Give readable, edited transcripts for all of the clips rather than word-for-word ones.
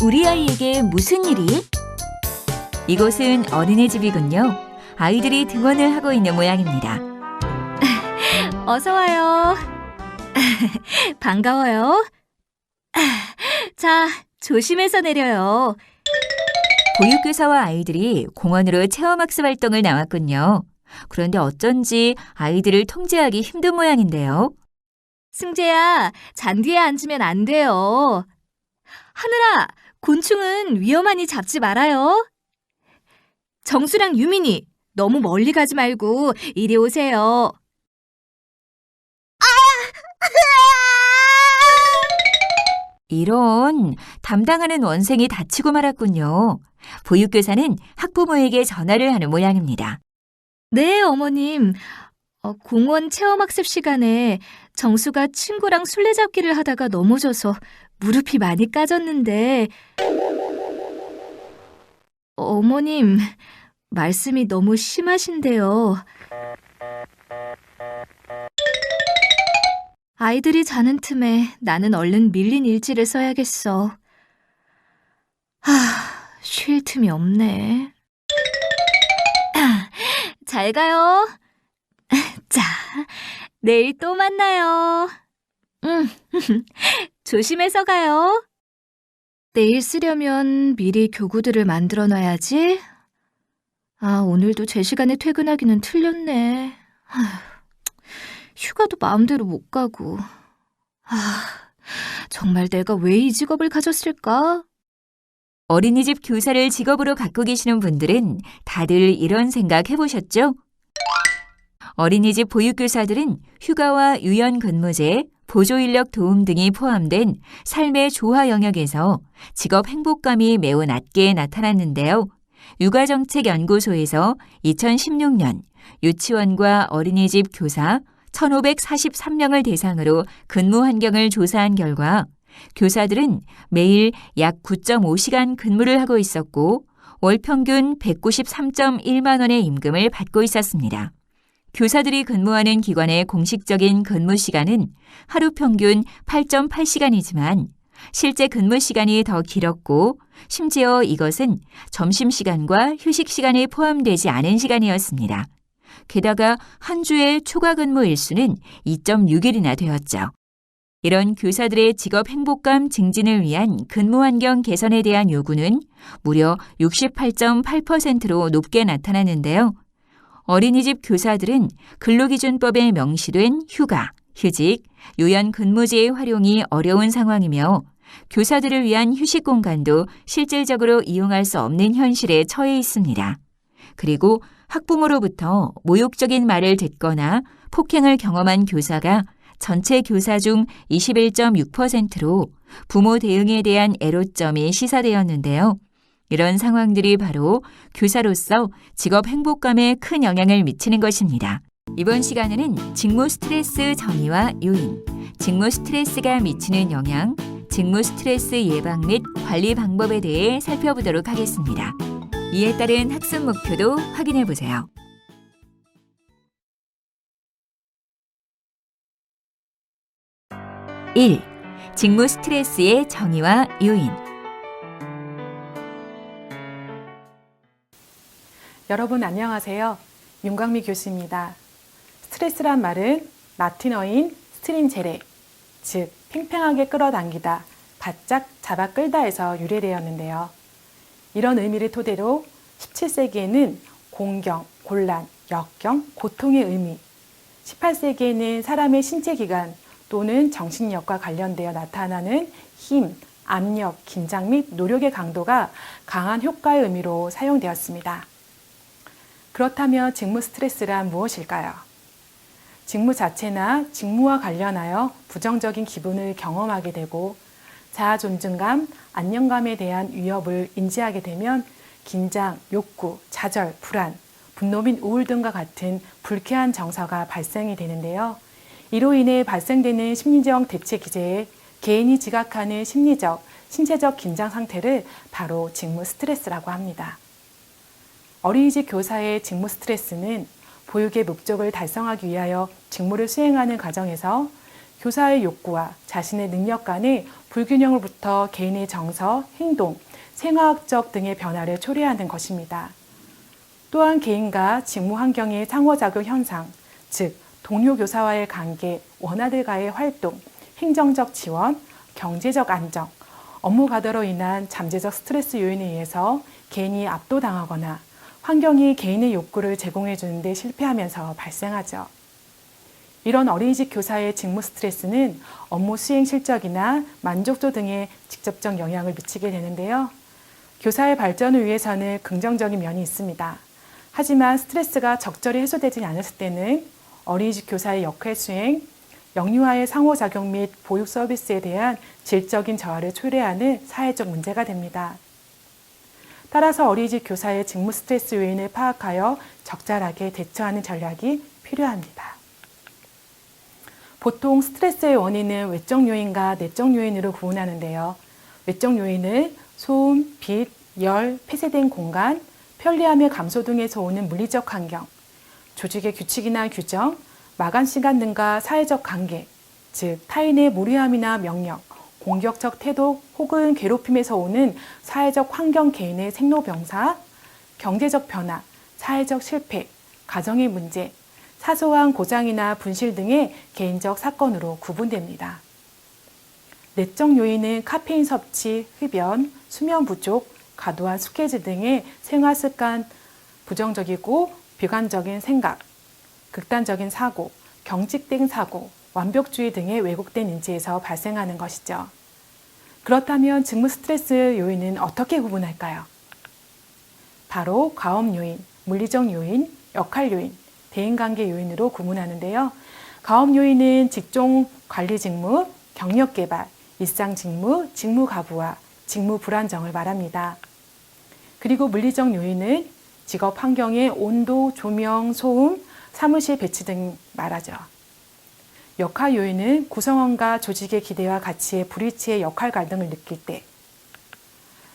우리 아이에게 무슨 일이? 이곳은 어린이집이군요. 아이들이 등원을 하고 있는 모양입니다. 어서 와요. 반가워요. 자, 조심해서 내려요. 보육교사와 아이들이 공원으로 체험학습 활동을 나왔군요. 그런데 어쩐지 아이들을 통제하기 힘든 모양인데요. 승재야, 잔디에 앉으면 안 돼요. 하늘아, 곤충은 위험하니 잡지 말아요. 정수랑 유민이, 너무 멀리 가지 말고 이리 오세요. 이런, 담당하는 원생이 다치고 말았군요. 보육교사는 학부모에게 전화를 하는 모양입니다. 네, 어머님. 공원 체험학습 시간에 정수가 친구랑 술래잡기를 하다가 넘어져서 무릎이 많이 까졌는데 어머님, 말씀이 너무 심하신데요. 아이들이 자는 틈에 나는 얼른 밀린 일지를 써야겠어. 쉴 틈이 없네. 잘 가요. 자, 내일 또 만나요. 조심해서 가요. 내일 쓰려면 미리 교구들을 만들어놔야지. 오늘도 제 시간에 퇴근하기는 틀렸네. 휴가도 마음대로 못 가고. 정말 내가 왜 이 직업을 가졌을까? 어린이집 교사를 직업으로 갖고 계시는 분들은 다들 이런 생각 해보셨죠? 어린이집 보육교사들은 휴가와 유연근무제, 보조인력 도움 등이 포함된 삶의 조화 영역에서 직업 행복감이 매우 낮게 나타났는데요. 육아정책연구소에서 2016년 유치원과 어린이집 교사 1,543명을 대상으로 근무 환경을 조사한 결과 교사들은 매일 약 9.5시간 근무를 하고 있었고 월 평균 193.1만 원의 임금을 받고 있었습니다. 교사들이 근무하는 기관의 공식적인 근무 시간은 하루 평균 8.8시간이지만 실제 근무 시간이 더 길었고 심지어 이것은 점심시간과 휴식시간이 포함되지 않은 시간이었습니다. 게다가 한 주의 초과 근무 일수는 2.6일이나 되었죠. 이런 교사들의 직업 행복감 증진을 위한 근무 환경 개선에 대한 요구는 무려 68.8%로 높게 나타나는데요. 어린이집 교사들은 근로기준법에 명시된 휴가, 휴직, 유연근무제의 활용이 어려운 상황이며 교사들을 위한 휴식 공간도 실질적으로 이용할 수 없는 현실에 처해 있습니다. 그리고 학부모로부터 모욕적인 말을 듣거나 폭행을 경험한 교사가 전체 교사 중 21.6%로 부모 대응에 대한 애로점이 시사되었는데요. 이런 상황들이 바로 교사로서 직업 행복감에 큰 영향을 미치는 것입니다. 이번 시간에는 직무 스트레스 정의와 요인, 직무 스트레스가 미치는 영향, 직무 스트레스 예방 및 관리 방법에 대해 살펴보도록 하겠습니다. 이에 따른 학습 목표도 확인해 보세요. 1. 직무 스트레스의 정의와 요인. 여러분 안녕하세요. 윤광미 교수입니다. 스트레스란 말은 라틴어인 스트린제레, 즉 팽팽하게 끌어당기다, 바짝 잡아 끌다에서 유래되었는데요. 이런 의미를 토대로 17세기에는 공경, 곤란, 역경, 고통의 의미, 18세기에는 사람의 신체 기관 또는 정신력과 관련되어 나타나는 힘, 압력, 긴장 및 노력의 강도가 강한 효과의 의미로 사용되었습니다. 그렇다면 직무 스트레스란 무엇일까요? 직무 자체나 직무와 관련하여 부정적인 기분을 경험하게 되고 자아 존중감, 안정감에 대한 위협을 인지하게 되면 긴장, 욕구, 좌절, 불안, 분노 및 우울 등과 같은 불쾌한 정서가 발생이 되는데요. 이로 인해 발생되는 심리적 대체 기제에 개인이 지각하는 심리적, 신체적 긴장 상태를 바로 직무 스트레스라고 합니다. 어린이집 교사의 직무 스트레스는 보육의 목적을 달성하기 위하여 직무를 수행하는 과정에서 교사의 욕구와 자신의 능력 간의 불균형으로부터 개인의 정서, 행동, 생화학적 등의 변화를 초래하는 것입니다. 또한 개인과 직무 환경의 상호작용 현상, 즉 동료 교사와의 관계, 원아들과의 활동, 행정적 지원, 경제적 안정, 업무 과다로 인한 잠재적 스트레스 요인에 의해서 개인이 압도당하거나 환경이 개인의 욕구를 제공해 주는 데 실패하면서 발생하죠. 이런 어린이집 교사의 직무 스트레스는 업무 수행 실적이나 만족도 등에 직접적 영향을 미치게 되는데요. 교사의 발전을 위해서는 긍정적인 면이 있습니다. 하지만 스트레스가 적절히 해소되지 않았을 때는 어린이집 교사의 역할 수행, 영유아의 상호작용 및 보육 서비스에 대한 질적인 저하를 초래하는 사회적 문제가 됩니다. 따라서 어린이집 교사의 직무 스트레스 요인을 파악하여 적절하게 대처하는 전략이 필요합니다. 보통 스트레스의 원인은 외적 요인과 내적 요인으로 구분하는데요. 외적 요인을 소음, 빛, 열, 폐쇄된 공간, 편리함의 감소 등에서 오는 물리적 환경, 조직의 규칙이나 규정, 마감 시간 등과 사회적 관계, 즉 타인의 무례함이나 명령, 공격적 태도 혹은 괴롭힘에서 오는 사회적 환경 개인의 생로병사, 경제적 변화, 사회적 실패, 가정의 문제, 사소한 고장이나 분실 등의 개인적 사건으로 구분됩니다. 내적 요인은 카페인 섭취, 흡연, 수면 부족, 과도한 스케줄 등의 생활 습관, 부정적이고 비관적인 생각, 극단적인 사고, 경직된 사고, 완벽주의 등의 왜곡된 인지에서 발생하는 것이죠. 그렇다면 직무 스트레스 요인은 어떻게 구분할까요? 바로 가업 요인, 물리적 요인, 역할 요인, 대인관계 요인으로 구분하는데요. 가업 요인은 직종 관리 직무, 경력 개발, 일상 직무, 직무 가부와 직무 불안정을 말합니다. 그리고 물리적 요인은 직업 환경의 온도, 조명, 소음, 사무실 배치 등 말하죠. 역할 요인은 구성원과 조직의 기대와 가치의 불일치의 역할 갈등을 느낄 때,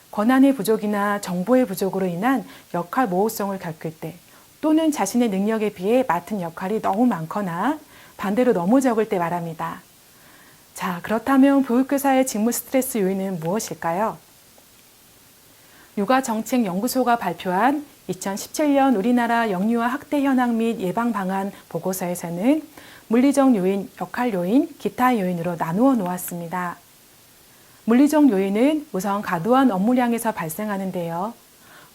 권한의 부족이나 정보의 부족으로 인한 역할 모호성을 겪을 때, 또는 자신의 능력에 비해 맡은 역할이 너무 많거나 반대로 너무 적을 때 말합니다. 자, 그렇다면 보육교사의 직무 스트레스 요인은 무엇일까요? 육아정책연구소가 발표한 2017년 우리나라 영유아 학대 현황 및 예방 방안 보고서에서는 물리적 요인, 역할 요인, 기타 요인으로 나누어 놓았습니다. 물리적 요인은 우선 과도한 업무량에서 발생하는데요.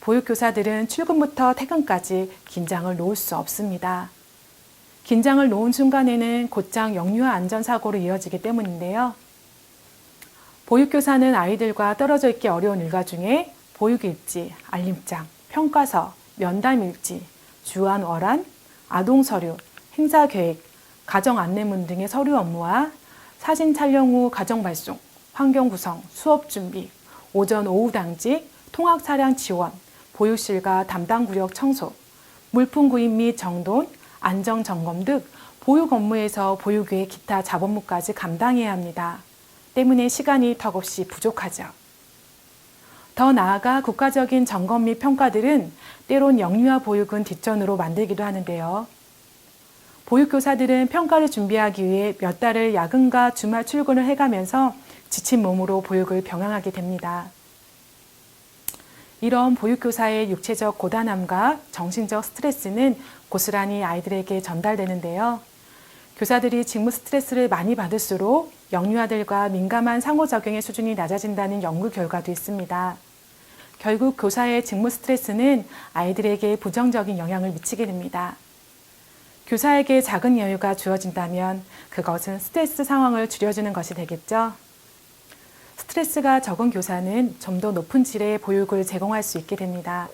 보육교사들은 출근부터 퇴근까지 긴장을 놓을 수 없습니다. 긴장을 놓은 순간에는 곧장 영유아 안전사고로 이어지기 때문인데요. 보육교사는 아이들과 떨어져 있기 어려운 일과 중에 보육일지, 알림장, 평가서, 면담일지, 주안 월안, 아동서류, 행사계획, 가정안내문 등의 서류 업무와 사진 촬영 후 가정 발송, 환경 구성, 수업 준비, 오전 오후 당직, 통학 차량 지원, 보육실과 담당 구역 청소, 물품 구입 및 정돈, 안전 점검 등 보육 업무에서 보육 외의 기타 자본무까지 감당해야 합니다. 때문에 시간이 턱없이 부족하죠. 더 나아가 국가적인 점검 및 평가들은 때론 영유아 보육은 뒷전으로 만들기도 하는데요. 보육교사들은 평가를 준비하기 위해 몇 달을 야근과 주말 출근을 해가면서 지친 몸으로 보육을 병행하게 됩니다. 이런 보육교사의 육체적 고단함과 정신적 스트레스는 고스란히 아이들에게 전달되는데요. 교사들이 직무 스트레스를 많이 받을수록 영유아들과 민감한 상호작용의 수준이 낮아진다는 연구 결과도 있습니다. 결국 교사의 직무 스트레스는 아이들에게 부정적인 영향을 미치게 됩니다. 교사에게 작은 여유가 주어진다면 그것은 스트레스 상황을 줄여주는 것이 되겠죠. 스트레스가 적은 교사는 좀 더 높은 질의 보육을 제공할 수 있게 됩니다.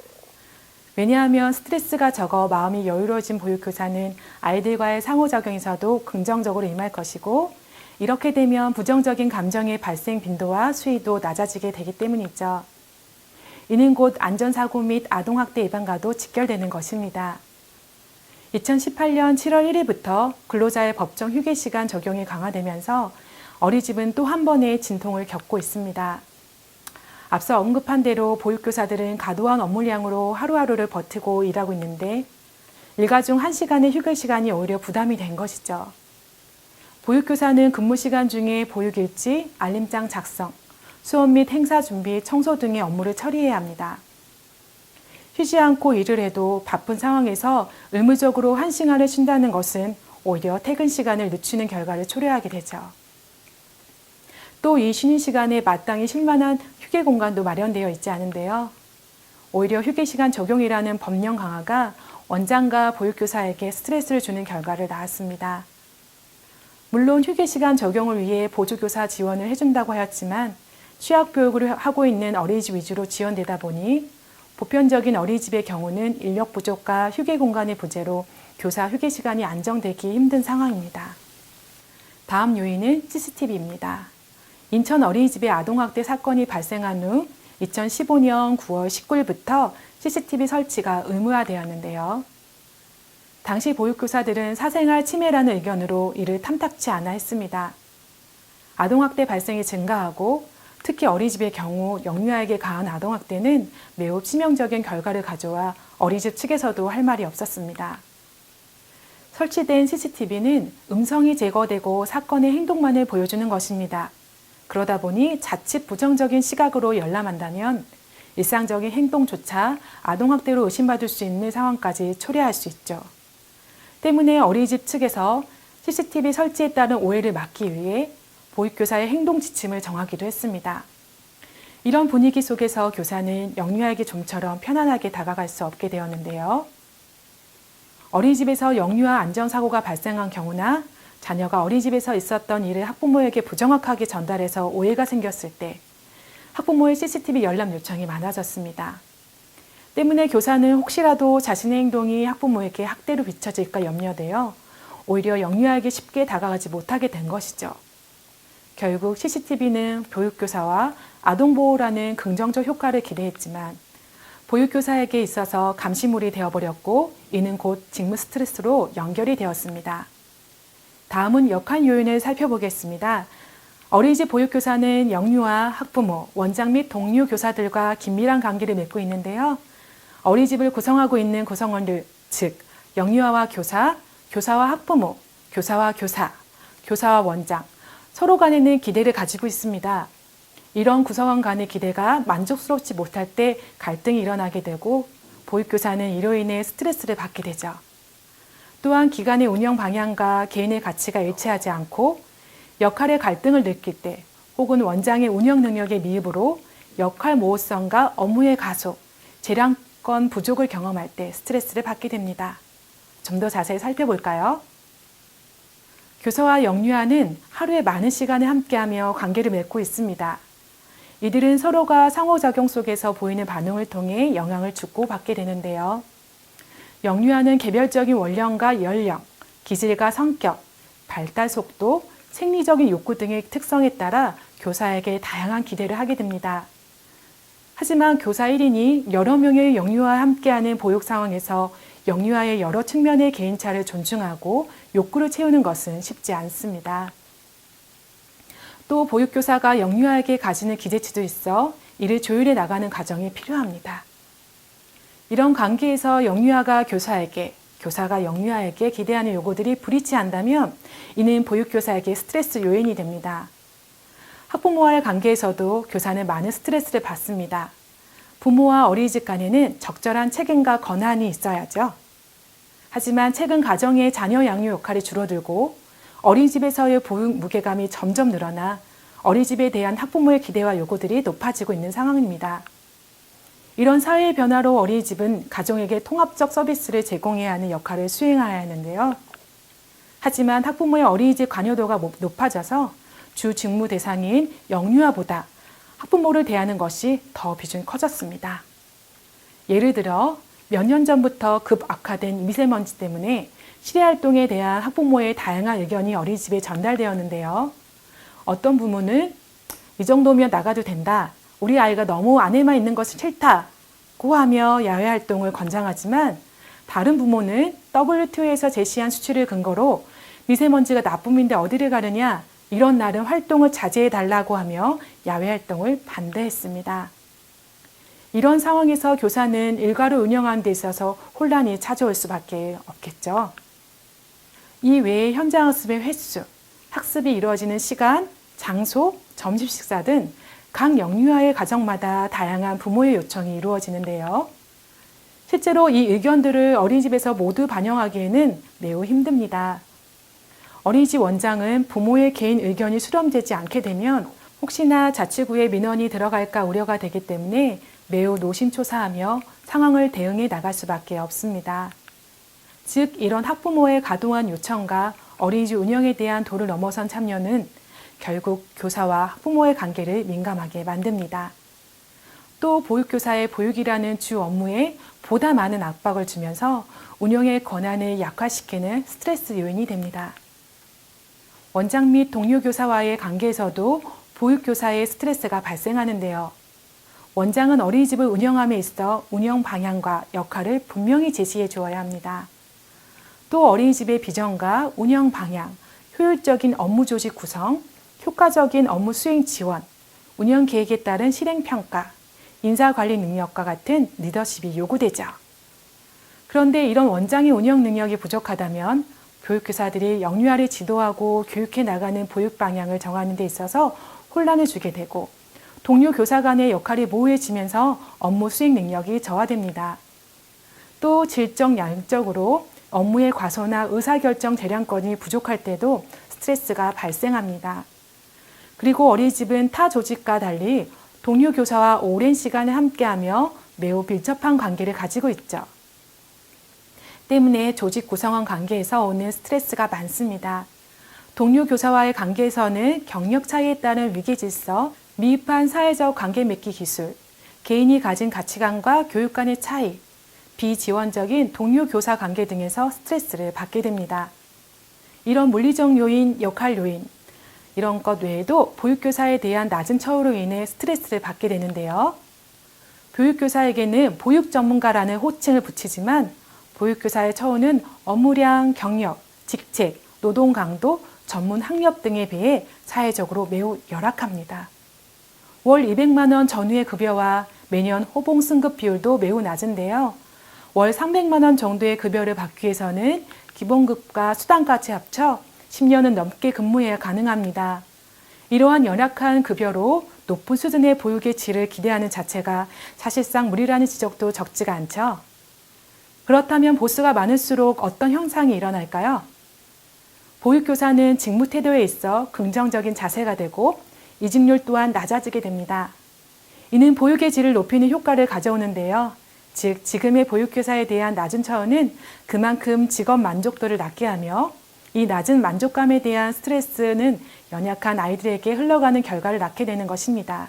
왜냐하면 스트레스가 적어 마음이 여유로워진 보육교사는 아이들과의 상호작용에서도 긍정적으로 임할 것이고, 이렇게 되면 부정적인 감정의 발생 빈도와 수위도 낮아지게 되기 때문이죠. 이는 곧 안전사고 및 아동학대 예방과도 직결되는 것입니다. 2018년 7월 1일부터 근로자의 법정 휴게시간 적용이 강화되면서 어린이집은 또 한 번의 진통을 겪고 있습니다. 앞서 언급한 대로 보육교사들은 과도한 업무량으로 하루하루를 버티고 일하고 있는데 일과 중 1시간의 휴게 시간이 오히려 부담이 된 것이죠. 보육교사는 근무 시간 중에 보육일지, 알림장 작성, 수업 및 행사 준비, 청소 등의 업무를 처리해야 합니다. 쉬지 않고 일을 해도 바쁜 상황에서 의무적으로 1시간을 쉰다는 것은 오히려 퇴근 시간을 늦추는 결과를 초래하게 되죠. 또 이 쉬는 시간에 마땅히 쉴 만한 휴게 공간도 마련되어 있지 않은데요. 오히려 휴게 시간 적용이라는 법령 강화가 원장과 보육교사에게 스트레스를 주는 결과를 낳았습니다. 물론 휴게 시간 적용을 위해 보조교사 지원을 해준다고 하였지만 취약 교육을 하고 있는 어린이집 위주로 지원되다 보니 보편적인 어린이집의 경우는 인력 부족과 휴게 공간의 부재로 교사 휴게 시간이 안정되기 힘든 상황입니다. 다음 요인은 CCTV입니다. 인천 어린이집의 아동학대 사건이 발생한 후 2015년 9월 19일부터 CCTV 설치가 의무화되었는데요. 당시 보육교사들은 사생활 침해라는 의견으로 이를 탐탁치 않아 했습니다. 아동학대 발생이 증가하고 특히 어린이집의 경우 영유아에게 가한 아동학대는 매우 치명적인 결과를 가져와 어린이집 측에서도 할 말이 없었습니다. 설치된 CCTV는 음성이 제거되고 사건의 행동만을 보여주는 것입니다. 그러다 보니 자칫 부정적인 시각으로 열람한다면 일상적인 행동조차 아동학대로 의심받을 수 있는 상황까지 초래할 수 있죠. 때문에 어린이집 측에서 CCTV 설치에 따른 오해를 막기 위해 보육교사의 행동 지침을 정하기도 했습니다. 이런 분위기 속에서 교사는 영유아에게 좀처럼 편안하게 다가갈 수 없게 되었는데요. 어린이집에서 영유아 안전사고가 발생한 경우나 자녀가 어린이집에서 있었던 일을 학부모에게 부정확하게 전달해서 오해가 생겼을 때 학부모의 CCTV 열람 요청이 많아졌습니다. 때문에 교사는 혹시라도 자신의 행동이 학부모에게 학대로 비춰질까 염려되어 오히려 영유아에게 쉽게 다가가지 못하게 된 것이죠. 결국 CCTV는 보육교사와 아동보호라는 긍정적 효과를 기대했지만 보육교사에게 있어서 감시물이 되어버렸고 이는 곧 직무 스트레스로 연결이 되었습니다. 다음은 역할 요인을 살펴보겠습니다. 어린이집 보육교사는 영유아, 학부모, 원장 및 동료 교사들과 긴밀한 관계를 맺고 있는데요. 어린이집을 구성하고 있는 구성원들, 즉 영유아와 교사, 교사와 학부모, 교사와 교사, 교사와 원장, 서로 간에는 기대를 가지고 있습니다. 이런 구성원 간의 기대가 만족스럽지 못할 때 갈등이 일어나게 되고 보육교사는 이로 인해 스트레스를 받게 되죠. 또한 기관의 운영 방향과 개인의 가치가 일치하지 않고 역할의 갈등을 느낄 때 혹은 원장의 운영 능력의 미흡으로 역할 모호성과 업무의 가속, 재량권 부족을 경험할 때 스트레스를 받게 됩니다. 좀 더 자세히 살펴볼까요? 교사와 영유아는 하루에 많은 시간을 함께하며 관계를 맺고 있습니다. 이들은 서로가 상호작용 속에서 보이는 반응을 통해 영향을 주고받게 되는데요. 영유아는 개별적인 원령과 연령, 기질과 성격, 발달 속도, 생리적인 욕구 등의 특성에 따라 교사에게 다양한 기대를 하게 됩니다. 하지만 교사 1인이 여러 명의 영유아와 함께하는 보육 상황에서 영유아의 여러 측면의 개인차를 존중하고 욕구를 채우는 것은 쉽지 않습니다. 또 보육교사가 영유아에게 가지는 기대치도 있어 이를 조율해 나가는 과정이 필요합니다. 이런 관계에서 영유아가 교사에게, 교사가 영유아에게 기대하는 요구들이 불일치한다면 이는 보육교사에게 스트레스 요인이 됩니다. 학부모와의 관계에서도 교사는 많은 스트레스를 받습니다. 부모와 어린이집 간에는 적절한 책임과 권한이 있어야죠. 하지만 최근 가정의 자녀 양육 역할이 줄어들고 어린이집에서의 보육 무게감이 점점 늘어나 어린이집에 대한 학부모의 기대와 요구들이 높아지고 있는 상황입니다. 이런 사회의 변화로 어린이집은 가정에게 통합적 서비스를 제공해야 하는 역할을 수행해야 하는데요. 하지만 학부모의 어린이집 관여도가 높아져서 주 직무 대상인 영유아보다 학부모를 대하는 것이 더 비중이 커졌습니다. 예를 들어 몇 년 전부터 급 악화된 미세먼지 때문에 실외활동에 대한 학부모의 다양한 의견이 어린이집에 전달되었는데요. 어떤 부모는 이 정도면 나가도 된다. 우리 아이가 너무 안에만 있는 것이 싫다고 하며 야외활동을 권장하지만 다른 부모는 WTO에서 제시한 수치를 근거로 미세먼지가 나쁨인데 어디를 가느냐 이런 날은 활동을 자제해달라고 하며 야외활동을 반대했습니다. 이런 상황에서 교사는 일과를 운영하는 데 있어서 혼란이 찾아올 수밖에 없겠죠. 이 외에 현장학습의 횟수, 학습이 이루어지는 시간, 장소, 점심 식사 등 각 영유아의 가정마다 다양한 부모의 요청이 이루어지는데요. 실제로 이 의견들을 어린이집에서 모두 반영하기에는 매우 힘듭니다. 어린이집 원장은 부모의 개인 의견이 수렴되지 않게 되면 혹시나 자치구에 민원이 들어갈까 우려가 되기 때문에 매우 노심초사하며 상황을 대응해 나갈 수밖에 없습니다. 즉, 이런 학부모의 과도한 요청과 어린이집 운영에 대한 도를 넘어선 참여는 결국 교사와 학부모의 관계를 민감하게 만듭니다. 또 보육교사의 보육이라는 주 업무에 보다 많은 압박을 주면서 운영의 권한을 약화시키는 스트레스 요인이 됩니다. 원장 및 동료 교사와의 관계에서도 보육교사의 스트레스가 발생하는데요. 원장은 어린이집을 운영함에 있어 운영 방향과 역할을 분명히 제시해 주어야 합니다. 또 어린이집의 비전과 운영 방향, 효율적인 업무 조직 구성, 효과적인 업무 수행 지원, 운영 계획에 따른 실행 평가, 인사관리 능력과 같은 리더십이 요구되죠. 그런데 이런 원장의 운영 능력이 부족하다면 교육교사들이 영유아를 지도하고 교육해 나가는 보육 방향을 정하는 데 있어서 혼란을 주게 되고 동료 교사 간의 역할이 모호해지면서 업무 수행 능력이 저하됩니다. 또 질적 양적으로 업무의 과소나 의사결정 재량권이 부족할 때도 스트레스가 발생합니다. 그리고 어린이집은 타 조직과 달리 동료 교사와 오랜 시간을 함께하며 매우 밀접한 관계를 가지고 있죠. 때문에 조직 구성원 관계에서 오는 스트레스가 많습니다. 동료 교사와의 관계에서는 경력 차이에 따른 위계질서, 미흡한 사회적 관계 맺기 기술, 개인이 가진 가치관과 교육 간의 차이, 비지원적인 동료 교사 관계 등에서 스트레스를 받게 됩니다. 이런 물리적 요인, 역할 요인, 이런 것 외에도 보육교사에 대한 낮은 처우로 인해 스트레스를 받게 되는데요. 교육교사에게는 보육 전문가라는 호칭을 붙이지만 보육교사의 처우는 업무량, 경력, 직책, 노동 강도, 전문 학력 등에 비해 사회적으로 매우 열악합니다. 월 200만 원 전후의 급여와 매년 호봉 승급 비율도 매우 낮은데요. 월 300만 원 정도의 급여를 받기 위해서는 기본급과 수당까지 합쳐 10년은 넘게 근무해야 가능합니다. 이러한 연약한 급여로 높은 수준의 보육의 질을 기대하는 자체가 사실상 무리라는 지적도 적지가 않죠. 그렇다면 보수가 많을수록 어떤 현상이 일어날까요? 보육교사는 직무 태도에 있어 긍정적인 자세가 되고 이직률 또한 낮아지게 됩니다. 이는 보육의 질을 높이는 효과를 가져오는데요. 즉, 지금의 보육교사에 대한 낮은 처우는 그만큼 직업 만족도를 낮게 하며 이 낮은 만족감에 대한 스트레스는 연약한 아이들에게 흘러가는 결과를 낳게 되는 것입니다.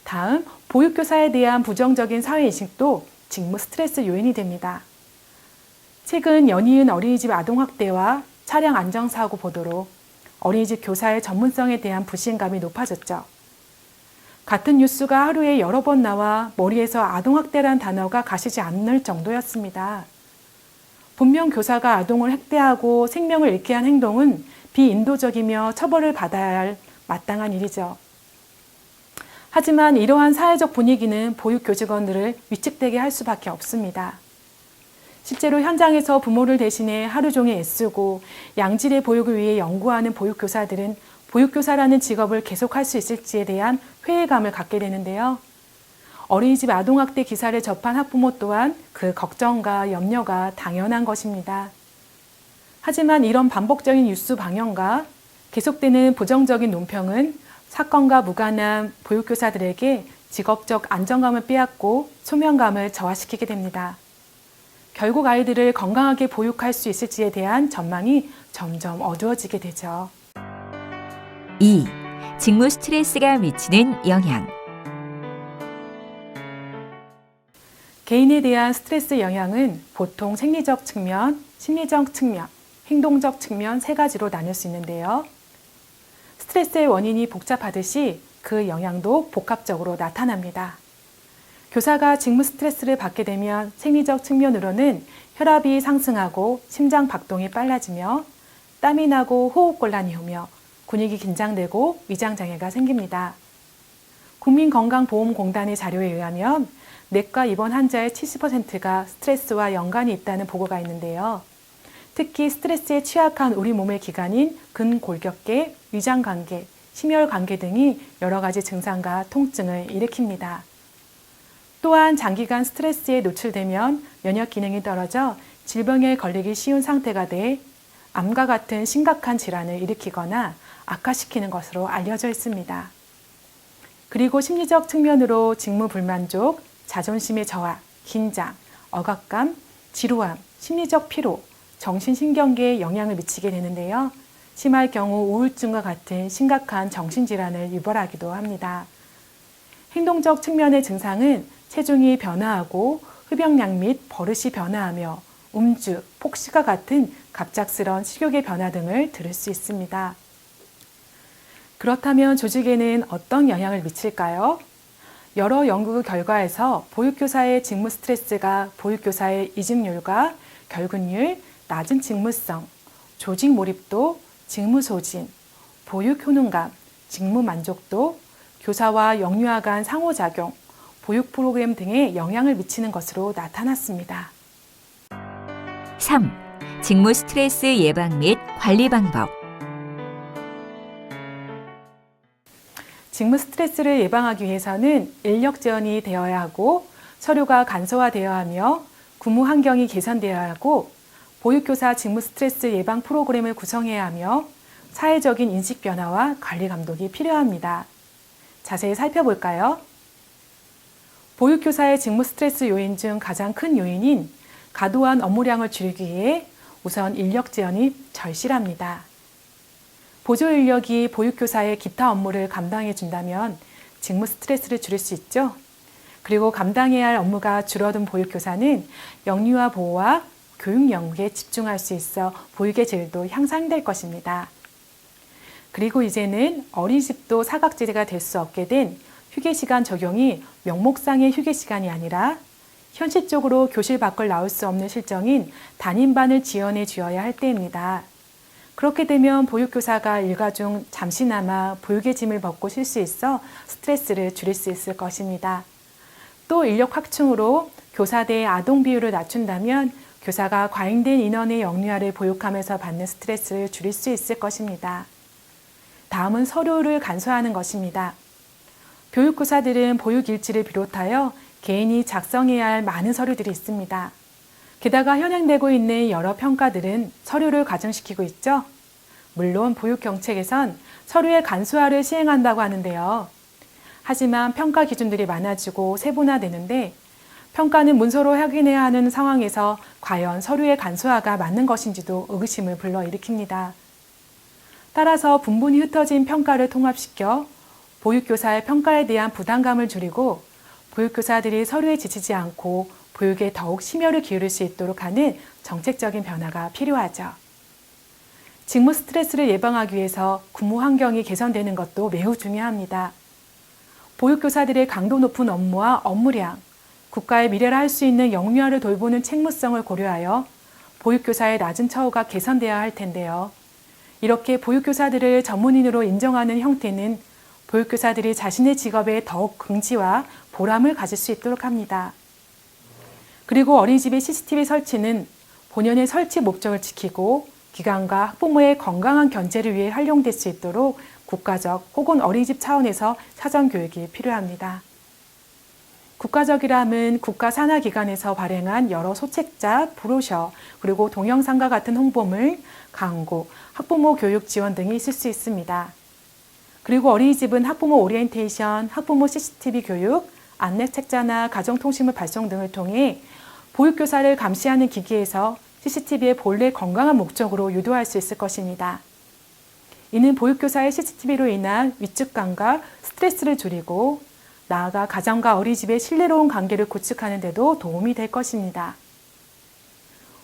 다음, 보육교사에 대한 부정적인 사회인식도 직무 스트레스 요인이 됩니다. 최근 연이은 어린이집 아동학대와 차량 안전사고 보도로 어린이집 교사의 전문성에 대한 불신감이 높아졌죠. 같은 뉴스가 하루에 여러 번 나와 머리에서 아동학대란 단어가 가시지 않을 정도였습니다. 분명 교사가 아동을 학대하고 생명을 잃게 한 행동은 비인도적이며 처벌을 받아야 할 마땅한 일이죠. 하지만 이러한 사회적 분위기는 보육교직원들을 위축되게 할 수밖에 없습니다. 실제로 현장에서 부모를 대신해 하루 종일 애쓰고 양질의 보육을 위해 연구하는 보육교사들은 보육교사라는 직업을 계속할 수 있을지에 대한 회의감을 갖게 되는데요. 어린이집 아동학대 기사를 접한 학부모 또한 그 걱정과 염려가 당연한 것입니다. 하지만 이런 반복적인 뉴스 방영과 계속되는 부정적인 논평은 사건과 무관한 보육교사들에게 직업적 안정감을 빼앗고 소명감을 저하시키게 됩니다. 결국 아이들을 건강하게 보육할 수 있을지에 대한 전망이 점점 어두워지게 되죠. 2. 직무 스트레스가 미치는 영향. 개인에 대한 스트레스 영향은 보통 생리적 측면, 심리적 측면, 행동적 측면 세 가지로 나눌 수 있는데요. 스트레스의 원인이 복잡하듯이 그 영향도 복합적으로 나타납니다. 교사가 직무 스트레스를 받게 되면 생리적 측면으로는 혈압이 상승하고 심장 박동이 빨라지며 땀이 나고 호흡곤란이 오며 근육이 긴장되고 위장장애가 생깁니다. 국민건강보험공단의 자료에 의하면 내과 입원 환자의 70%가 스트레스와 연관이 있다는 보고가 있는데요. 특히 스트레스에 취약한 우리 몸의 기관인 근골격계, 위장관계, 심혈관계 등이 여러 가지 증상과 통증을 일으킵니다. 또한 장기간 스트레스에 노출되면 면역 기능이 떨어져 질병에 걸리기 쉬운 상태가 돼 암과 같은 심각한 질환을 일으키거나 악화시키는 것으로 알려져 있습니다. 그리고 심리적 측면으로 직무 불만족, 자존심의 저하, 긴장, 억압감, 지루함, 심리적 피로, 정신신경계에 영향을 미치게 되는데요. 심할 경우 우울증과 같은 심각한 정신질환을 유발하기도 합니다. 행동적 측면의 증상은 체중이 변화하고 흡연량 및 버릇이 변화하며 음주, 폭식과 같은 갑작스러운 식욕의 변화 등을 들을 수 있습니다. 그렇다면 조직에는 어떤 영향을 미칠까요? 여러 연구 결과에서 보육교사의 직무 스트레스가 보육교사의 이직률과 결근율, 낮은 직무성, 조직 몰입도, 직무 소진, 보육 효능감, 직무 만족도, 교사와 영유아 간 상호작용, 보육 프로그램 등에 영향을 미치는 것으로 나타났습니다. 3. 직무 스트레스 예방 및 관리 방법. 직무 스트레스를 예방하기 위해서는 인력 지원이 되어야 하고 서류가 간소화되어야 하며 근무 환경이 개선되어야 하고 보육교사 직무 스트레스 예방 프로그램을 구성해야 하며 사회적인 인식 변화와 관리 감독이 필요합니다. 자세히 살펴볼까요? 보육교사의 직무 스트레스 요인 중 가장 큰 요인인 과도한 업무량을 줄이기 위해 우선 인력 지원이 절실합니다. 보조 인력이 보육교사의 기타 업무를 감당해 준다면 직무 스트레스를 줄일 수 있죠. 그리고 감당해야 할 업무가 줄어든 보육교사는 영유아 보호와 교육 연구에 집중할 수 있어 보육의 질도 향상될 것입니다. 그리고 이제는 어린이집도 사각지대가 될 수 없게 된 휴게시간 적용이 명목상의 휴게시간이 아니라 현실적으로 교실 밖을 나올 수 없는 실정인 단임반을 지원해 주어야 할 때입니다. 그렇게 되면 보육교사가 일과 중 잠시나마 보육의 짐을 벗고 쉴 수 있어 스트레스를 줄일 수 있을 것입니다. 또 인력 확충으로 교사 대 아동 비율을 낮춘다면 교사가 과잉된 인원의 영유아를 보육하면서 받는 스트레스를 줄일 수 있을 것입니다. 다음은 서류를 간소화하는 것입니다. 교육교사들은 보육일지를 비롯하여 개인이 작성해야 할 많은 서류들이 있습니다. 게다가 현행되고 있는 여러 평가들은 서류를 가중시키고 있죠. 물론 보육경책에선 서류의 간소화를 시행한다고 하는데요. 하지만 평가 기준들이 많아지고 세분화되는데 평가는 문서로 확인해야 하는 상황에서 과연 서류의 간소화가 맞는 것인지도 의구심을 불러일으킵니다. 따라서 분분히 흩어진 평가를 통합시켜 보육교사의 평가에 대한 부담감을 줄이고 보육교사들이 서류에 지치지 않고 보육에 더욱 심혈을 기울일 수 있도록 하는 정책적인 변화가 필요하죠. 직무 스트레스를 예방하기 위해서 근무 환경이 개선되는 것도 매우 중요합니다. 보육교사들의 강도 높은 업무와 업무량, 국가의 미래를 할 수 있는 영유아를 돌보는 책무성을 고려하여 보육교사의 낮은 처우가 개선되어야 할 텐데요. 이렇게 보육교사들을 전문인으로 인정하는 형태는 보육교사들이 자신의 직업에 더욱 긍지와 보람을 가질 수 있도록 합니다. 그리고 어린이집의 CCTV 설치는 본연의 설치 목적을 지키고 기관과 학부모의 건강한 견제를 위해 활용될 수 있도록 국가적 혹은 어린이집 차원에서 사전 교육이 필요합니다. 국가적이라 함은 국가 산하기관에서 발행한 여러 소책자, 브로셔, 그리고 동영상과 같은 홍보물, 광고, 학부모 교육 지원 등이 있을 수 있습니다. 그리고 어린이집은 학부모 오리엔테이션, 학부모 CCTV 교육, 안내 책자나 가정통신물 발송 등을 통해 보육교사를 감시하는 기기에서 CCTV의 본래 건강한 목적으로 유도할 수 있을 것입니다. 이는 보육교사의 CCTV로 인한 위축감과 스트레스를 줄이고 나아가 가정과 어린이집의 신뢰로운 관계를 구축하는 데도 도움이 될 것입니다.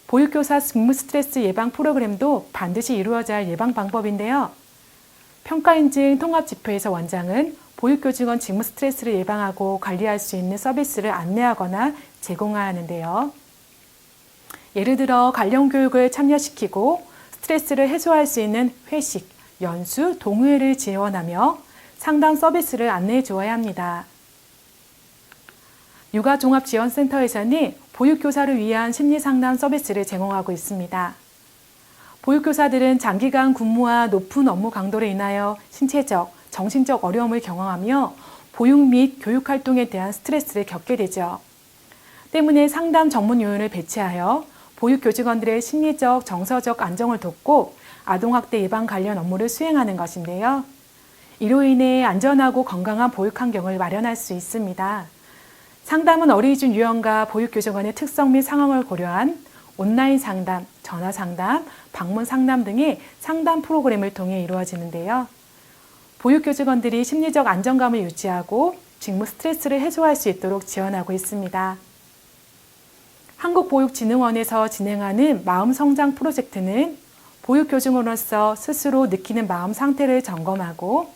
보육교사 직무 스트레스 예방 프로그램도 반드시 이루어져야 할 예방 방법인데요. 평가인증 통합지표에서 원장은 보육교직원 직무 스트레스를 예방하고 관리할 수 있는 서비스를 안내하거나 제공하는데요. 예를 들어 관련 교육을 참여시키고 스트레스를 해소할 수 있는 회식, 연수, 동호회를 지원하며 상담 서비스를 안내해 주어야 합니다. 육아종합지원센터에서는 보육교사를 위한 심리상담 서비스를 제공하고 있습니다. 보육교사들은 장기간 근무와 높은 업무 강도로 인하여 신체적, 정신적 어려움을 경험하며 보육 및 교육 활동에 대한 스트레스를 겪게 되죠. 때문에 상담 전문 요원을 배치하여 보육교직원들의 심리적, 정서적 안정을 돕고 아동학대 예방 관련 업무를 수행하는 것인데요. 이로 인해 안전하고 건강한 보육 환경을 마련할 수 있습니다. 상담은 어린이집 유형과 보육교직원의 특성 및 상황을 고려한 온라인 상담, 전화 상담, 방문 상담 등의 상담 프로그램을 통해 이루어지는데요. 보육교직원들이 심리적 안정감을 유지하고 직무 스트레스를 해소할 수 있도록 지원하고 있습니다. 한국보육진흥원에서 진행하는 마음성장 프로젝트는 보육교직원으로서 스스로 느끼는 마음 상태를 점검하고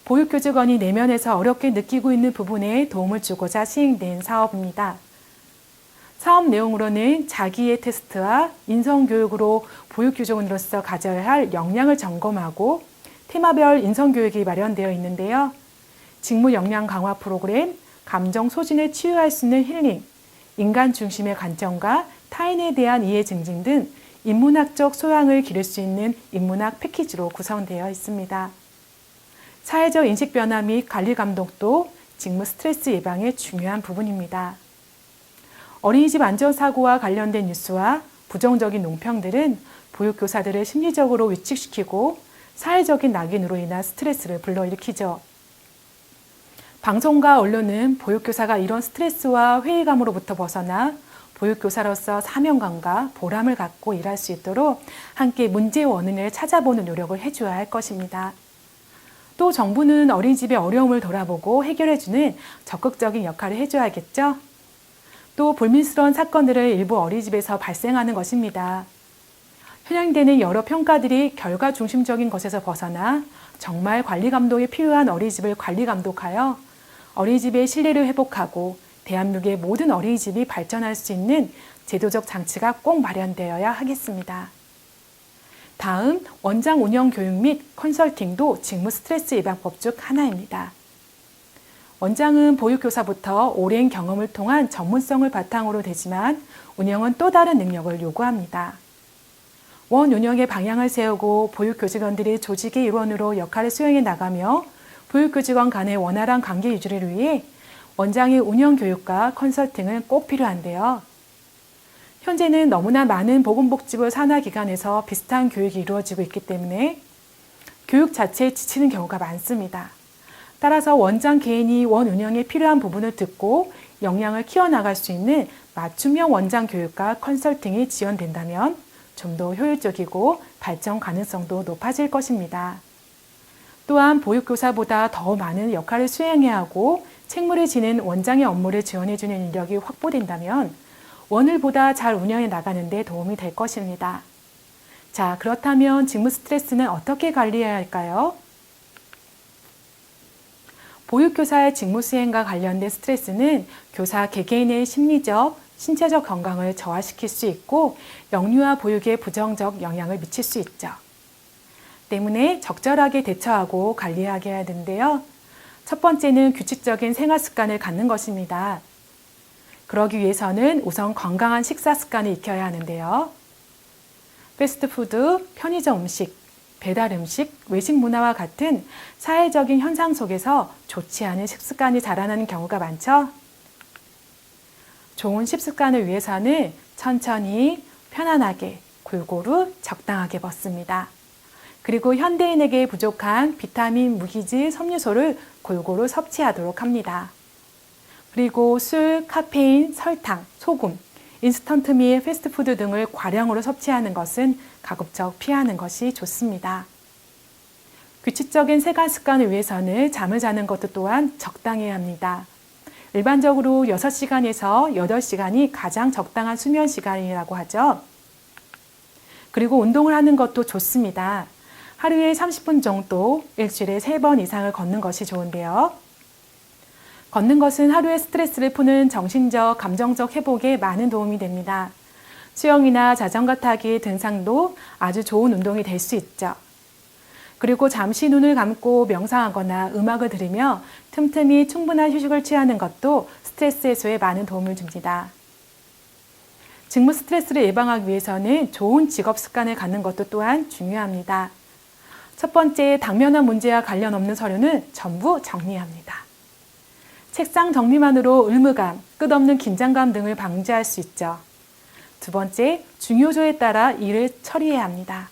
보육교직원이 내면에서 어렵게 느끼고 있는 부분에 도움을 주고자 시행된 사업입니다. 사업 내용으로는 자기의 테스트와 인성교육으로 보육교직원으로서 가져야 할 역량을 점검하고 테마별 인성교육이 마련되어 있는데요. 직무 역량 강화 프로그램, 감정 소진을 치유할 수 있는 힐링, 인간 중심의 관점과 타인에 대한 이해 증진 등 인문학적 소양을 기를 수 있는 인문학 패키지로 구성되어 있습니다. 사회적 인식 변화 및 관리 감독도 직무 스트레스 예방의 중요한 부분입니다. 어린이집 안전사고와 관련된 뉴스와 부정적인 논평들은 보육교사들을 심리적으로 위축시키고 사회적인 낙인으로 인한 스트레스를 불러일으키죠. 방송과 언론은 보육교사가 이런 스트레스와 회의감으로부터 벗어나 보육교사로서 사명감과 보람을 갖고 일할 수 있도록 함께 문제의 원인을 찾아보는 노력을 해줘야 할 것입니다. 또 정부는 어린이집의 어려움을 돌아보고 해결해주는 적극적인 역할을 해줘야겠죠. 또 불미스러운 사건들을 일부 어린이집에서 발생하는 것입니다. 현행되는 여러 평가들이 결과 중심적인 것에서 벗어나 정말 관리 감독이 필요한 어린이집을 관리 감독하여 어린이집의 신뢰를 회복하고 대한민국의 모든 어린이집이 발전할 수 있는 제도적 장치가 꼭 마련되어야 하겠습니다. 다음, 원장 운영 교육 및 컨설팅도 직무 스트레스 예방법 중 하나입니다. 원장은 보육교사부터 오랜 경험을 통한 전문성을 바탕으로 되지만 운영은 또 다른 능력을 요구합니다. 원 운영의 방향을 세우고 보육교직원들이 조직의 일원으로 역할을 수행해 나가며 보육교직원 간의 원활한 관계 유지를 위해 원장의 운영 교육과 컨설팅은 꼭 필요한데요. 현재는 너무나 많은 보건복지부 산하기관에서 비슷한 교육이 이루어지고 있기 때문에 교육 자체에 지치는 경우가 많습니다. 따라서 원장 개인이 원 운영에 필요한 부분을 듣고 역량을 키워나갈 수 있는 맞춤형 원장 교육과 컨설팅이 지원된다면 좀 더 효율적이고 발전 가능성도 높아질 것입니다. 또한 보육교사보다 더 많은 역할을 수행해야 하고 책무를 지는 원장의 업무를 지원해주는 인력이 확보된다면 원을보다 잘 운영해 나가는 데 도움이 될 것입니다. 자, 그렇다면 직무 스트레스는 어떻게 관리해야 할까요? 보육교사의 직무 수행과 관련된 스트레스는 교사 개개인의 심리적, 신체적 건강을 저하시킬 수 있고 영유아 보육에 부정적 영향을 미칠 수 있죠. 때문에 적절하게 대처하고 관리하게 해야 하는데요. 첫 번째는 규칙적인 생활 습관을 갖는 것입니다. 그러기 위해서는 우선 건강한 식사 습관을 익혀야 하는데요. 패스트푸드, 편의점 음식, 배달 음식, 외식 문화와 같은 사회적인 현상 속에서 좋지 않은 식습관이 자라나는 경우가 많죠. 좋은 식습관을 위해서는 천천히, 편안하게, 골고루, 적당하게 먹습니다. 그리고 현대인에게 부족한 비타민, 무기질, 섬유소를 골고루 섭취하도록 합니다. 그리고 술, 카페인, 설탕, 소금, 인스턴트 및 패스트푸드 등을 과량으로 섭취하는 것은 가급적 피하는 것이 좋습니다. 규칙적인 생활 습관을 위해서는 잠을 자는 것도 또한 적당해야 합니다. 일반적으로 6시간에서 8시간이 가장 적당한 수면 시간이라고 하죠. 그리고 운동을 하는 것도 좋습니다. 하루에 30분 정도 일주일에 3번 이상을 걷는 것이 좋은데요. 걷는 것은 하루의 스트레스를 푸는 정신적, 감정적 회복에 많은 도움이 됩니다. 수영이나 자전거 타기, 등산도 아주 좋은 운동이 될 수 있죠. 그리고 잠시 눈을 감고 명상하거나 음악을 들으며 틈틈이 충분한 휴식을 취하는 것도 스트레스 해소에 많은 도움을 줍니다. 직무 스트레스를 예방하기 위해서는 좋은 직업 습관을 갖는 것도 또한 중요합니다. 첫 번째, 당면한 문제와 관련 없는 서류는 전부 정리합니다. 책상 정리만으로 의무감, 끝없는 긴장감 등을 방지할 수 있죠. 두 번째, 중요도에 따라 일을 처리해야 합니다.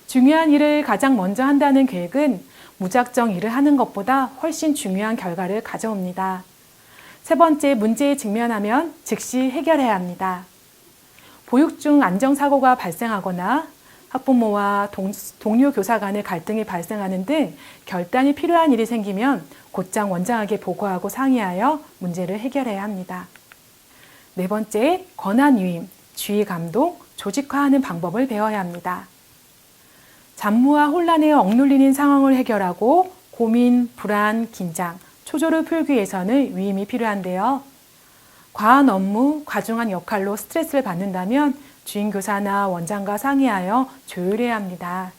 중요한 일을 가장 먼저 한다는 계획은 무작정 일을 하는 것보다 훨씬 중요한 결과를 가져옵니다. 세 번째, 문제에 직면하면 즉시 해결해야 합니다. 보육 중 안정사고가 발생하거나 학부모와 동료 교사 간의 갈등이 발생하는 등 결단이 필요한 일이 생기면 곧장 원장에게 보고하고 상의하여 문제를 해결해야 합니다. 네 번째, 권한 위임, 지휘 감독, 조직화하는 방법을 배워야 합니다. 잡무와 혼란에 억눌리는 상황을 해결하고 고민, 불안, 긴장, 초조를 풀기 위해서는 위임이 필요한데요. 과한 업무, 과중한 역할로 스트레스를 받는다면 주임교사나 원장과 상의하여 조율해야 합니다.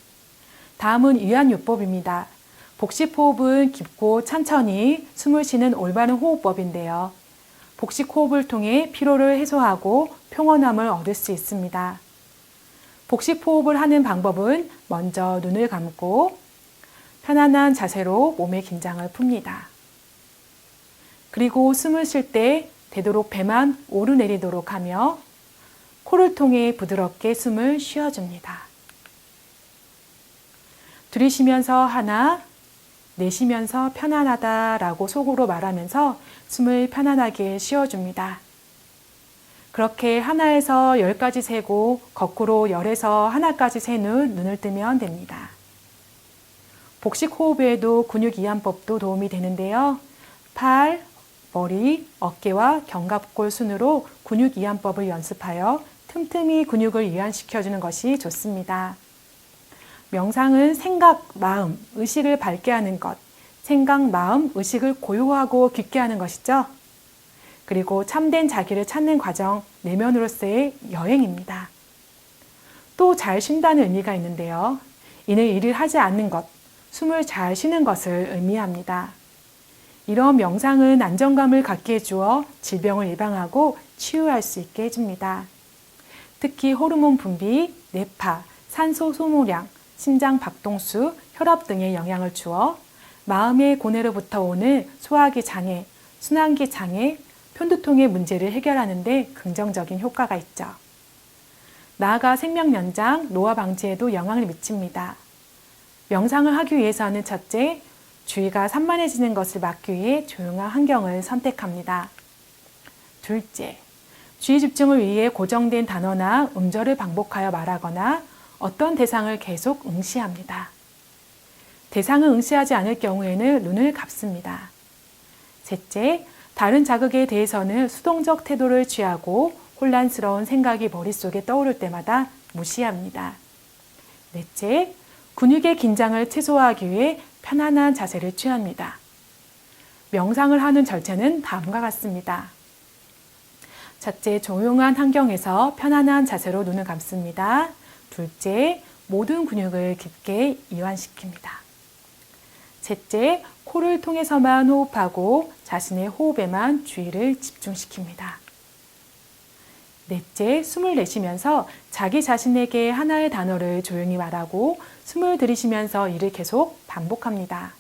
다음은 유한요법입니다. 복식호흡은 깊고 천천히 숨을 쉬는 올바른 호흡법인데요. 복식호흡을 통해 피로를 해소하고 평온함을 얻을 수 있습니다. 복식호흡을 하는 방법은 먼저 눈을 감고 편안한 자세로 몸의 긴장을 풉니다. 그리고 숨을 쉴 때 되도록 배만 오르내리도록 하며 코를 통해 부드럽게 숨을 쉬어줍니다. 들이쉬면서 하나, 내쉬면서 편안하다라고 속으로 말하면서 숨을 편안하게 쉬어줍니다. 그렇게 하나에서 10까지 세고 거꾸로 10에서 하나까지 센 후 눈을 뜨면 됩니다. 복식 호흡에도 근육 이완법도 도움이 되는데요. 팔, 머리, 어깨와 견갑골 순으로 근육 이완법을 연습하여 틈틈이 근육을 이완시켜주는 것이 좋습니다. 명상은 생각, 마음, 의식을 밝게 하는 것, 생각, 마음, 의식을 고요하고 깊게 하는 것이죠. 그리고 참된 자기를 찾는 과정, 내면으로서의 여행입니다. 또 잘 쉰다는 의미가 있는데요. 이는 일을 하지 않는 것, 숨을 잘 쉬는 것을 의미합니다. 이런 명상은 안정감을 갖게 해주어 질병을 예방하고 치유할 수 있게 해줍니다. 특히 호르몬 분비, 뇌파, 산소 소모량, 심장 박동수, 혈압 등에 영향을 주어 마음의 고뇌로부터 오는 소화기 장애, 순환기 장애, 편두통의 문제를 해결하는 데 긍정적인 효과가 있죠. 나아가 생명 연장, 노화 방지에도 영향을 미칩니다. 명상을 하기 위해서는 첫째, 주의가 산만해지는 것을 막기 위해 조용한 환경을 선택합니다. 둘째, 주의 집중을 위해 고정된 단어나 음절을 반복하여 말하거나 어떤 대상을 계속 응시합니다. 대상을 응시하지 않을 경우에는 눈을 감습니다. 셋째, 다른 자극에 대해서는 수동적 태도를 취하고 혼란스러운 생각이 머릿속에 떠오를 때마다 무시합니다. 넷째, 근육의 긴장을 최소화하기 위해 편안한 자세를 취합니다. 명상을 하는 절차는 다음과 같습니다. 첫째, 조용한 환경에서 편안한 자세로 눈을 감습니다. 둘째, 모든 근육을 깊게 이완시킵니다. 셋째, 코를 통해서만 호흡하고 자신의 호흡에만 주의를 집중시킵니다. 넷째, 숨을 내쉬면서 자기 자신에게 하나의 단어를 조용히 말하고 숨을 들이쉬면서 이를 계속 반복합니다.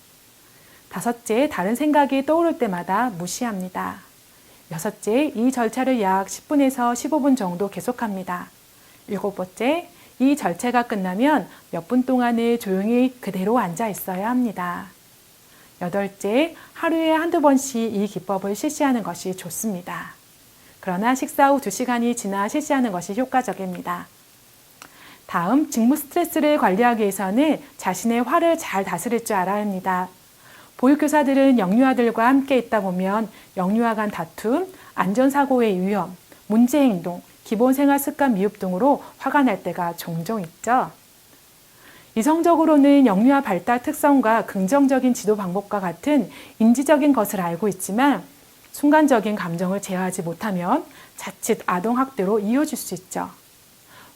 다섯째, 다른 생각이 떠오를 때마다 무시합니다. 여섯째, 이 절차를 약 10분에서 15분 정도 계속합니다. 일곱 번째, 이 절차가 끝나면 몇 분 동안을 조용히 그대로 앉아 있어야 합니다. 여덟째, 하루에 한두 번씩 이 기법을 실시하는 것이 좋습니다. 그러나 식사 후 2시간이 지나 실시하는 것이 효과적입니다. 다음, 직무 스트레스를 관리하기 위해서는 자신의 화를 잘 다스릴 줄 알아야 합니다. 보육교사들은 영유아들과 함께 있다 보면 영유아 간 다툼, 안전사고의 위험, 문제행동, 기본생활습관 미흡 등으로 화가 날 때가 종종 있죠. 이성적으로는 영유아 발달 특성과 긍정적인 지도 방법과 같은 인지적인 것을 알고 있지만 순간적인 감정을 제어하지 못하면 자칫 아동학대로 이어질 수 있죠.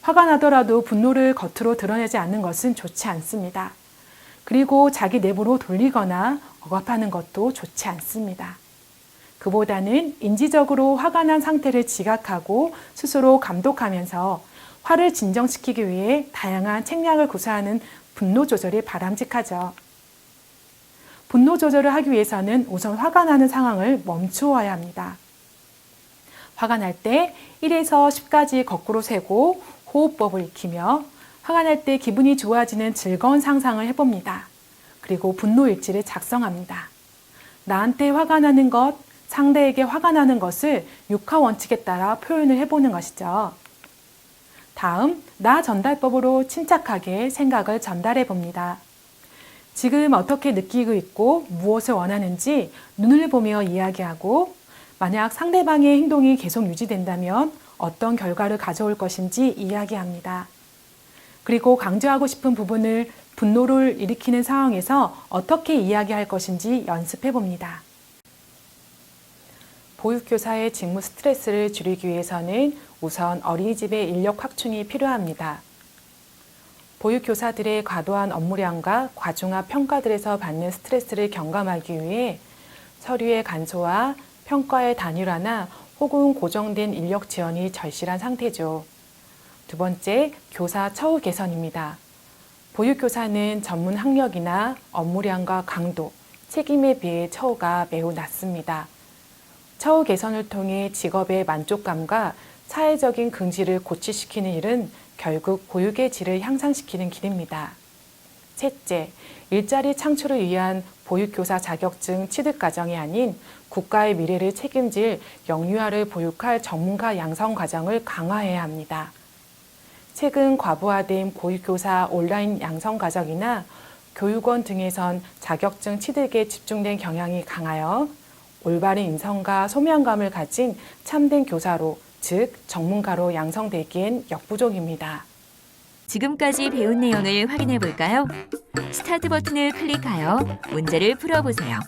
화가 나더라도 분노를 겉으로 드러내지 않는 것은 좋지 않습니다. 그리고 자기 내부로 돌리거나 억압하는 것도 좋지 않습니다. 그보다는 인지적으로 화가 난 상태를 지각하고 스스로 감독하면서 화를 진정시키기 위해 다양한 책략을 구사하는 분노 조절이 바람직하죠. 분노 조절을 하기 위해서는 우선 화가 나는 상황을 멈추어야 합니다. 화가 날 때 1에서 10까지 거꾸로 세고 호흡법을 익히며 화가 날 때 기분이 좋아지는 즐거운 상상을 해봅니다. 그리고 분노 일지를 작성합니다. 나한테 화가 나는 것, 상대에게 화가 나는 것을 6화 원칙에 따라 표현을 해보는 것이죠. 다음, 나 전달법으로 침착하게 생각을 전달해 봅니다. 지금 어떻게 느끼고 있고 무엇을 원하는지 눈을 보며 이야기하고 만약 상대방의 행동이 계속 유지된다면 어떤 결과를 가져올 것인지 이야기합니다. 그리고 강조하고 싶은 부분을 분노를 일으키는 상황에서 어떻게 이야기할 것인지 연습해 봅니다. 보육교사의 직무 스트레스를 줄이기 위해서는 우선 어린이집의 인력 확충이 필요합니다. 보육교사들의 과도한 업무량과 과중화 평가들에서 받는 스트레스를 경감하기 위해 서류의 간소화, 평가의 단일화나 혹은 고정된 인력 지원이 절실한 상태죠. 두 번째, 교사 처우 개선입니다. 보육교사는 전문 학력이나 업무량과 강도, 책임에 비해 처우가 매우 낮습니다. 처우 개선을 통해 직업의 만족감과 사회적인 긍지를 고취시키는 일은 결국 보육의 질을 향상시키는 길입니다. 셋째, 일자리 창출을 위한 보육교사 자격증 취득 과정이 아닌 국가의 미래를 책임질 영유아를 보육할 전문가 양성 과정을 강화해야 합니다. 최근 과부하된 보육교사 온라인 양성 과정이나 교육원 등에선 자격증 취득에 집중된 경향이 강하여 올바른 인성과 소명감을 가진 참된 교사로, 즉 전문가로 양성되기엔 역부족입니다. 지금까지 배운 내용을 확인해 볼까요? 스타트 버튼을 클릭하여 문제를 풀어보세요.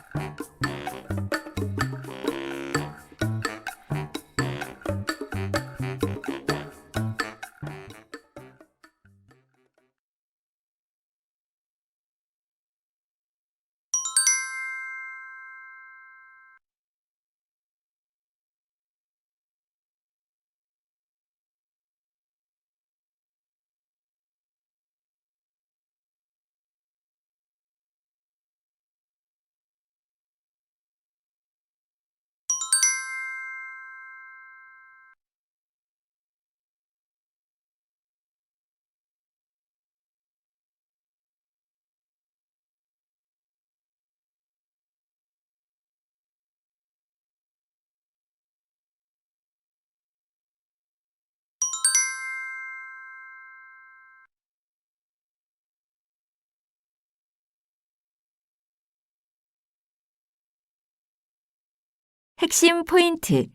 핵심 포인트.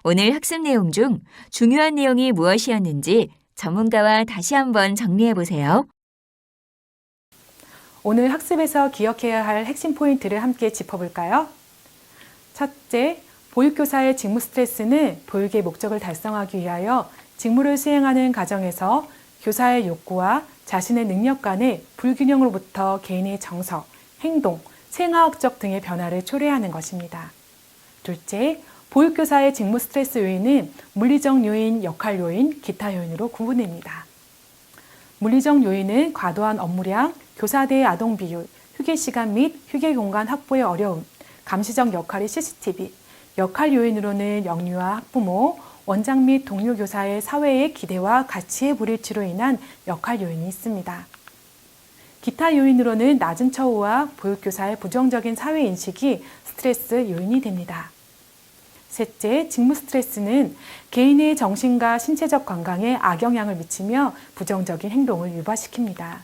오늘 학습 내용 중 중요한 내용이 무엇이었는지 전문가와 다시 한번 정리해 보세요. 오늘 학습에서 기억해야 할 핵심 포인트를 함께 짚어볼까요? 첫째, 보육교사의 직무 스트레스는 보육의 목적을 달성하기 위하여 직무를 수행하는 과정에서 교사의 욕구와 자신의 능력 간의 불균형으로부터 개인의 정서, 행동, 생화학적 등의 변화를 초래하는 것입니다. 둘째, 보육교사의 직무 스트레스 요인은 물리적 요인, 역할 요인, 기타 요인으로 구분됩니다. 물리적 요인은 과도한 업무량, 교사 대 아동 비율, 휴게 시간 및 휴게 공간 확보의 어려움, 감시적 역할의 CCTV, 역할 요인으로는 영유아 학부모, 원장 및 동료 교사의 사회의 기대와 가치의 불일치로 인한 역할 요인이 있습니다. 기타 요인으로는 낮은 처우와 보육교사의 부정적인 사회인식이 스트레스 요인이 됩니다. 셋째, 직무 스트레스는 개인의 정신과 신체적 건강에 악영향을 미치며 부정적인 행동을 유발시킵니다.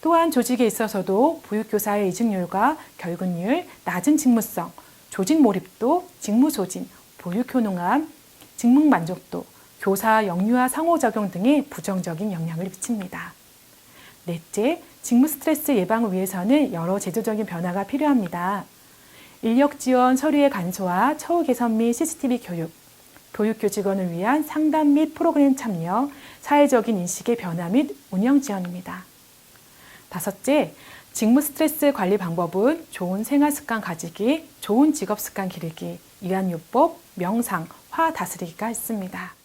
또한 조직에 있어서도 보육교사의 이직률과 결근율, 낮은 직무성, 조직 몰입도, 직무 소진, 보육 효능함, 직무 만족도, 교사 영유아 상호작용 등의 부정적인 영향을 미칩니다. 넷째, 직무 스트레스 예방을 위해서는 여러 제도적인 변화가 필요합니다. 인력 지원 서류의 간소화, 처우 개선 및 CCTV 교육, 교육교직원을 위한 상담 및 프로그램 참여, 사회적인 인식의 변화 및 운영 지원입니다. 다섯째, 직무 스트레스 관리 방법은 좋은 생활 습관 가지기, 좋은 직업 습관 기르기, 이완요법, 명상, 화 다스리기가 있습니다.